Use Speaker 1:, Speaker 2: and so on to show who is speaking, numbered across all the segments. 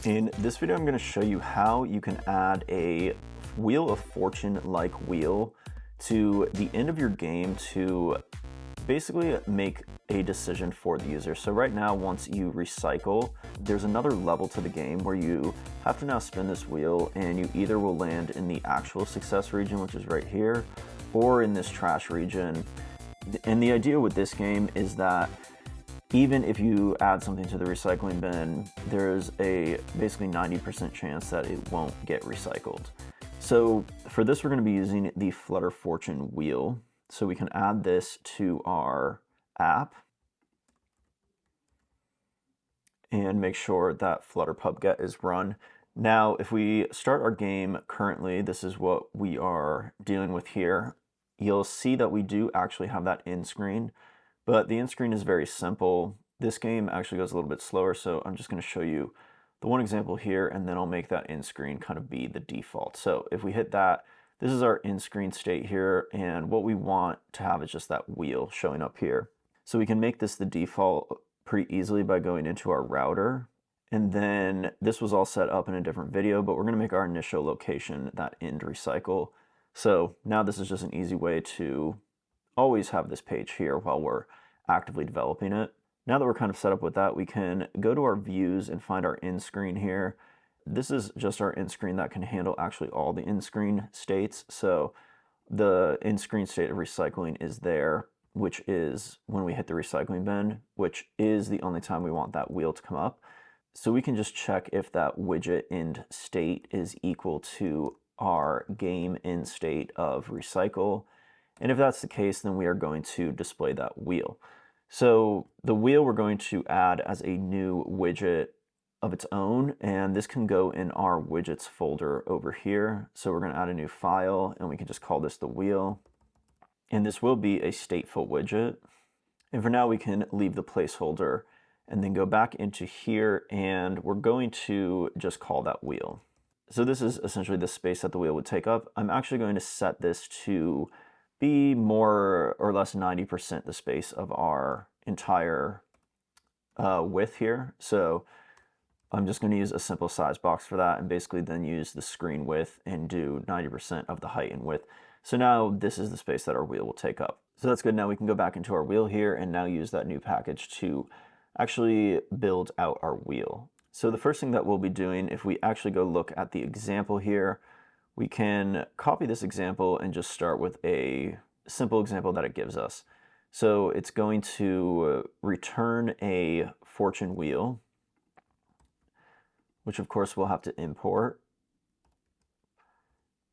Speaker 1: In this video, I'm going to show you how you can add a Wheel of Fortune-like wheel to the end of your game to basically make a decision for the user. So right now, once you recycle, there's another level to the game where you have to now spin this wheel, and you either will land in the actual success region, which is right here, or in this trash region. And the idea with this game is that even if you add something to the recycling bin, there's a basically 90% chance that it won't get recycled. So for this, we're going to be using the Flutter Fortune wheel. So we can add this to our app and make sure that Flutter pub-get is run. Now, if we start our game currently, this is what we are dealing with here. You'll see that we do actually have that end screen. But the end screen is very simple. This game actually goes a little bit slower, so I'm just going to show you the one example here, and then I'll make that end screen kind of be the default. So if we hit that, this is our end screen state here, and what we want to have is just that wheel showing up here. So we can make this the default pretty easily by going into our router. And then this was all set up in a different video, but we're going to make our initial location that end recycle. So now this is just an easy way to always have this page here while we're actively developing it. Now that we're kind of set up with that, we can go to our views and find our end screen here. This is just our end screen that can handle actually all the end screen states. So the end screen state of recycling is there, which is when we hit the recycling bin, which is the only time we want that wheel to come up. So we can just check if that widget end state is equal to our game end state of recycle. And if that's the case, then we are going to display that wheel. So the wheel we're going to add as a new widget of its own, and this can go in our widgets folder over here. So we're going to add a new file, and we can just call this the wheel. And this will be a stateful widget. And for now, we can leave the placeholder and then go back into here, and we're going to just call that wheel. So this is essentially the space that the wheel would take up. I'm actually going to set this to be more or less 90% the space of our entire width here. So I'm just going to use a simple size box for that, and basically then use the screen width and do 90% of the height and width. So now this is the space that our wheel will take up. So that's good. Now we can go back into our wheel here and now use that new package to actually build out our wheel. So the first thing that we'll be doing, if we actually go look at the example here, we can copy this example and just start with a simple example that it gives us. So it's going to return a fortune wheel, which of course we'll have to import.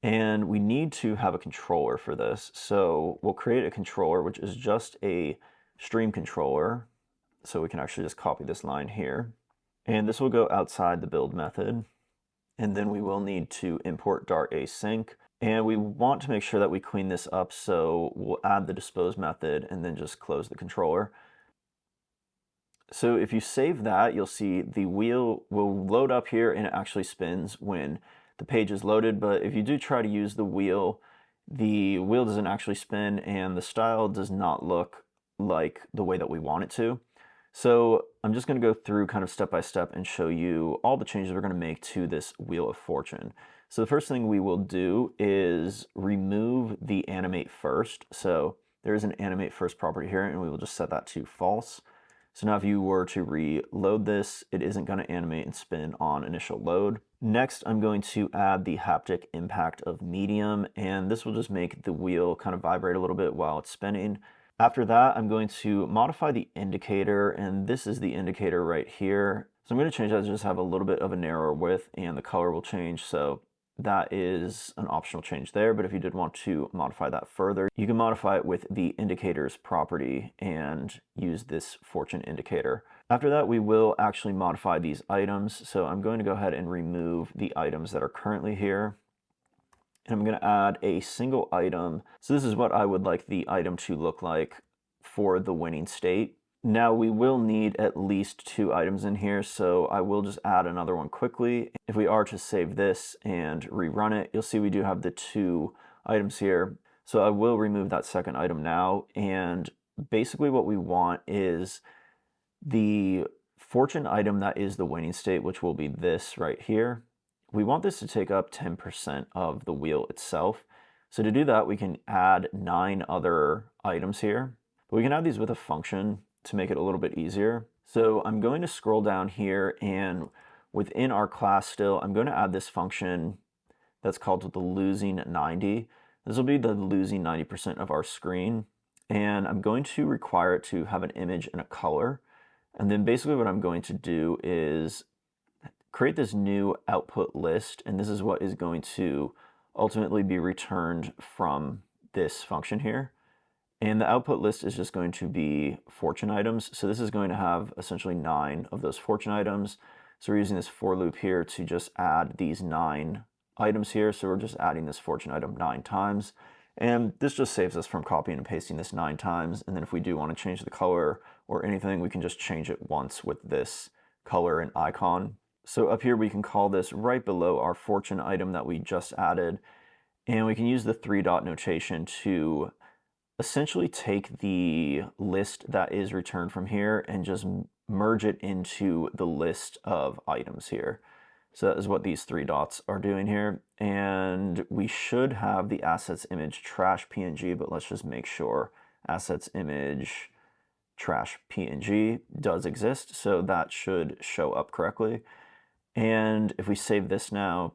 Speaker 1: And we need to have a controller for this. So we'll create a controller, which is just a stream controller. So we can actually just copy this line here. And this will go outside the build method. And then we will need to import Dart async. And we want to make sure that we clean this up, so we'll add the dispose method and then just close the controller. So if you save that, you'll see the wheel will load up here and it actually spins when the page is loaded. But if you do try to use the wheel doesn't actually spin, and the style does not look like the way that we want it to. So I'm just going to go through kind of step by step and show you all the changes we're going to make to this Wheel of Fortune. So the first thing we will do is remove the animate first. So there's an animate first property here, and we will just set that to false. So now if you were to reload this, it isn't going to animate and spin on initial load. Next, I'm going to add the haptic impact of medium, and this will just make the wheel kind of vibrate a little bit while it's spinning. After that, I'm going to modify the indicator, and this is the indicator right here. So I'm going to change that to just have a little bit of a narrower width, and the color will change. So that is an optional change there, but if you did want to modify that further, you can modify it with the indicators property and use this fortune indicator. After that, we will actually modify these items. So I'm going to go ahead and remove the items that are currently here. And I'm going to add a single item. So this is what I would like the item to look like for the winning state. Now we will need at least 2 items in here, so I will just add another one quickly. If we are to save this and rerun it, you'll see we do have the 2 items here. So I will remove that second item now, and basically what we want is the fortune item that is the winning state, which will be this right here. We want this to take up 10% of the wheel itself. So to do that, we can add 9 other items here. But we can add these with a function to make it a little bit easier. So I'm going to scroll down here, and within our class still, I'm going to add this function that's called the losing 90. This will be the losing 90% of our screen. And I'm going to require it to have an image and a color. And then basically what I'm going to do is create this new output list, and this is what is going to ultimately be returned from this function here. And the output list is just going to be fortune items. So this is going to have essentially 9 of those fortune items. So we're using this for loop here to just add these 9 items here. So we're just adding this fortune item 9 times. And this just saves us from copying and pasting this 9 times. And then if we do want to change the color or anything, we can just change it once with this color and icon. So up here, we can call this right below our fortune item that we just added. And we can use the 3-dot notation to essentially take the list that is returned from here and just merge it into the list of items here. So that is what these 3 dots are doing here. And we should have the assets image trash PNG, but let's just make sure assets image trash PNG does exist. So that should show up correctly. And if we save this now,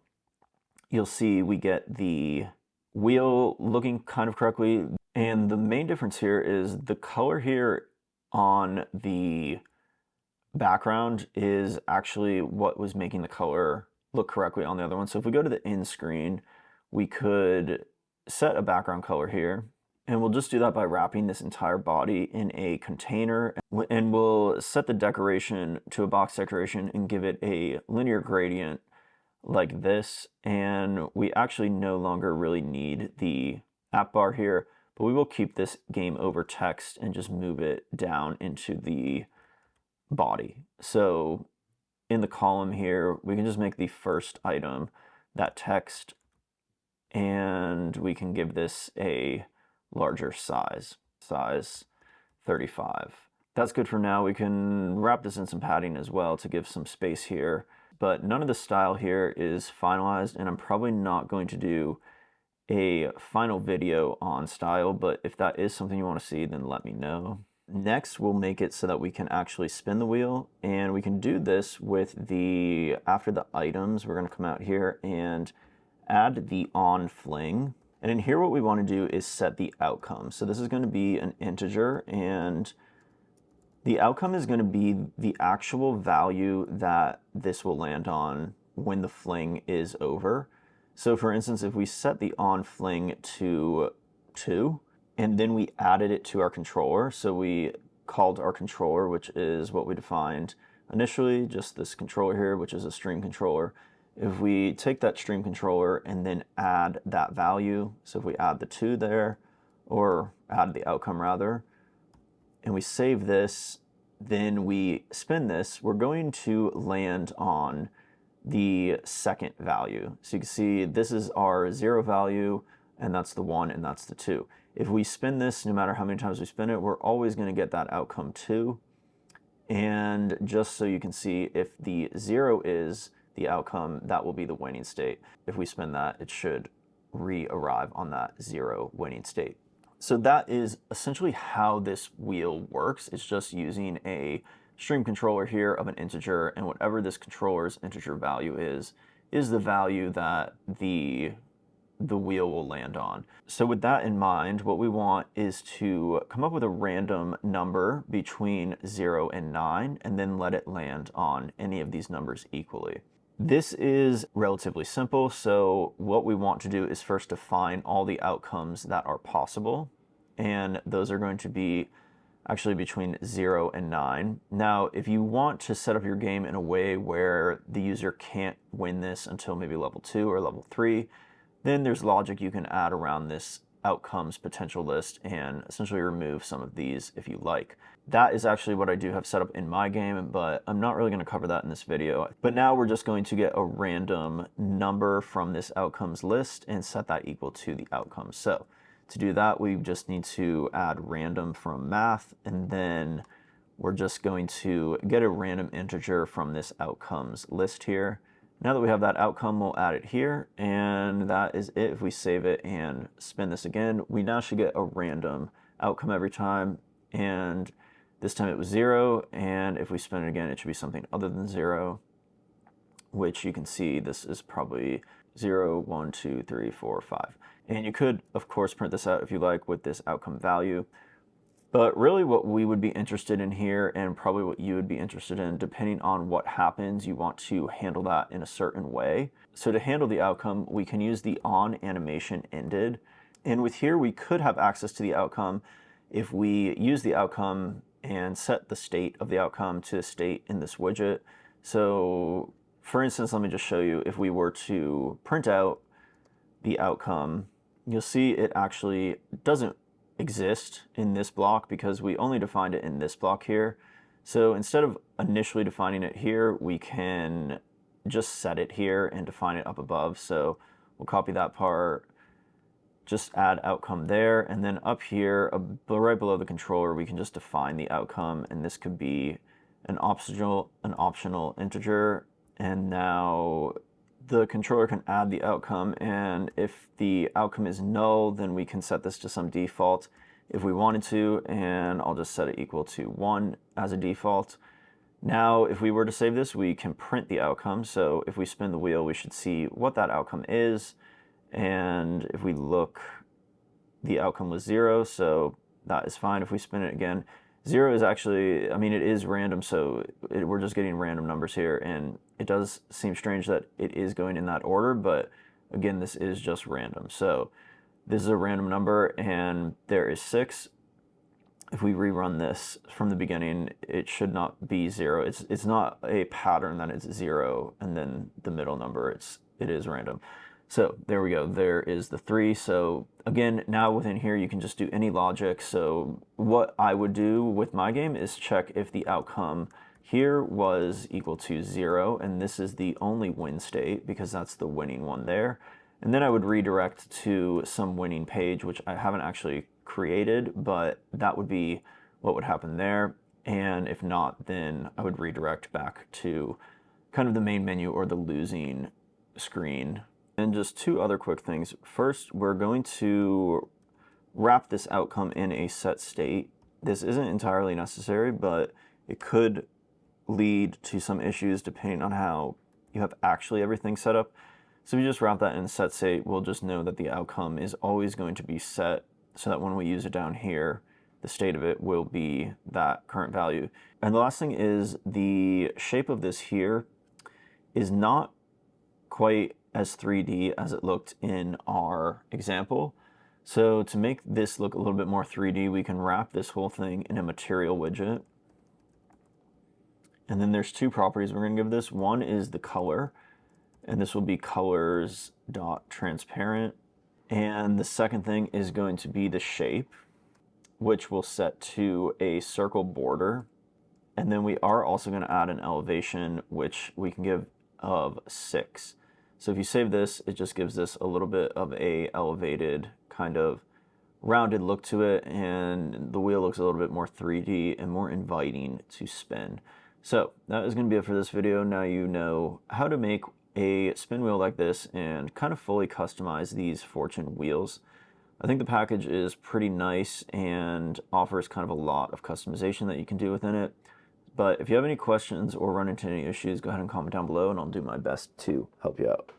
Speaker 1: you'll see we get the wheel looking kind of correctly. And the main difference here is the color here on the background is actually what was making the color look correctly on the other one. So if we go to the in screen, we could set a background color here. And we'll just do that by wrapping this entire body in a container. And we'll set the decoration to a box decoration and give it a linear gradient like this. And we actually no longer really need the app bar here, but we will keep this game over text and just move it down into the body. So in the column here, we can just make the first item that text, and we can give this a larger size 35. That's good for now. We can wrap this in some padding as well to give some space here, but none of the style here is finalized, and I'm probably not going to do a final video on style, but if that is something you want to see, then let me know. Next, we'll make it so that we can actually spin the wheel, and we can do this with the, after the items, we're going to come out here and add the on fling. And in here, what we want to do is set the outcome. So this is going to be an integer, and the outcome is going to be the actual value that this will land on when the fling is over. So for instance, if we set the on fling to 2, and then we added it to our controller, so we called our controller, which is what we defined initially, just this controller here, which is a stream controller. If we take that stream controller and then add that value, so if we add the 2 there, or add the outcome rather, and we save this, then we spin this, we're going to land on the second value. So you can see this is our 0 value, and that's the 1, and that's the 2. If we spin this, no matter how many times we spin it, we're always going to get that outcome 2. And just so you can see, if the 0 is the outcome, that will be the winning state. If we spin that, it should re-arrive on that 0 winning state. So that is essentially how this wheel works. It's just using a stream controller here of an integer, and whatever this controller's integer value is the value that the wheel will land on. So with that in mind, what we want is to come up with a random number between 0 and 9, and then let it land on any of these numbers equally. This is relatively simple, so what we want to do is first define all the outcomes that are possible, and those are going to be actually between 0 and 9. Now, if you want to set up your game in a way where the user can't win this until maybe level 2 or level 3, then there's logic you can add around this outcomes potential list and essentially remove some of these if you like. That is actually what I do have set up in my game, but I'm not really going to cover that in this video. But now we're just going to get a random number from this outcomes list and set that equal to the outcome. So to do that, we just need to add random from math, and then we're just going to get a random integer from this outcomes list here. Now that we have that outcome, we'll add it here, and that is it. If we save it and spin this again, we now should get a random outcome every time, and this time it was 0, and if we spin it again, it should be something other than 0, which you can see this is probably 0, 1, 2, 3, 4, 5. And you could, of course, print this out if you like with this outcome value. But really what we would be interested in here, and probably what you would be interested in, depending on what happens, you want to handle that in a certain way. So to handle the outcome, we can use the on animation ended. And with here, we could have access to the outcome if we use the outcome and set the state of the outcome to a state in this widget. So for instance, let me just show you, if we were to print out the outcome, you'll see it actually doesn't exist in this block because we only defined it in this block here. So instead of initially defining it here, we can just set it here and define it up above. So we'll copy that part, just add outcome there, and then up here, right below the controller, we can just define the outcome, and this could be an optional integer. And now the controller can add the outcome, and if the outcome is null, then we can set this to some default if we wanted to, and I'll just set it equal to 1 as a default. Now, if we were to save this, we can print the outcome. So if we spin the wheel, we should see what that outcome is. And if we look, the outcome was 0, so that is fine. If we spin it again, 0 is actually, I mean, it is random, so we're just getting random numbers here, and it does seem strange that it is going in that order, but again, this is just random. So this is a random number, and there is 6. If we rerun this from the beginning, it should not be 0. It's not a pattern that it's 0, and then the middle number, it is random. So there we go, there is the 3. So again, now within here, you can just do any logic. So what I would do with my game is check if the outcome here was equal to 0, and this is the only win state because that's the winning one there. And then I would redirect to some winning page, which I haven't actually created, but that would be what would happen there. And if not, then I would redirect back to kind of the main menu or the losing screen. And just 2 other quick things. First, we're going to wrap this outcome in a set state. This isn't entirely necessary, but it could lead to some issues depending on how you have actually everything set up. So if you just wrap that in set state, we'll just know that the outcome is always going to be set so that when we use it down here, the state of it will be that current value. And the last thing is the shape of this here is not quite as 3D as it looked in our example. So to make this look a little bit more 3D, we can wrap this whole thing in a material widget. And then there's 2 properties we're going to give this. One is the color, and this will be colors.transparent. And the second thing is going to be the shape, which we'll set to a circle border. And then we are also going to add an elevation, which we can give of 6. So if you save this, it just gives this a little bit of a elevated kind of rounded look to it, and the wheel looks a little bit more 3D and more inviting to spin. So that is going to be it for this video. Now you know how to make a spin wheel like this and kind of fully customize these fortune wheels. I think the package is pretty nice and offers kind of a lot of customization that you can do within it. But if you have any questions or run into any issues, go ahead and comment down below and I'll do my best to help you out.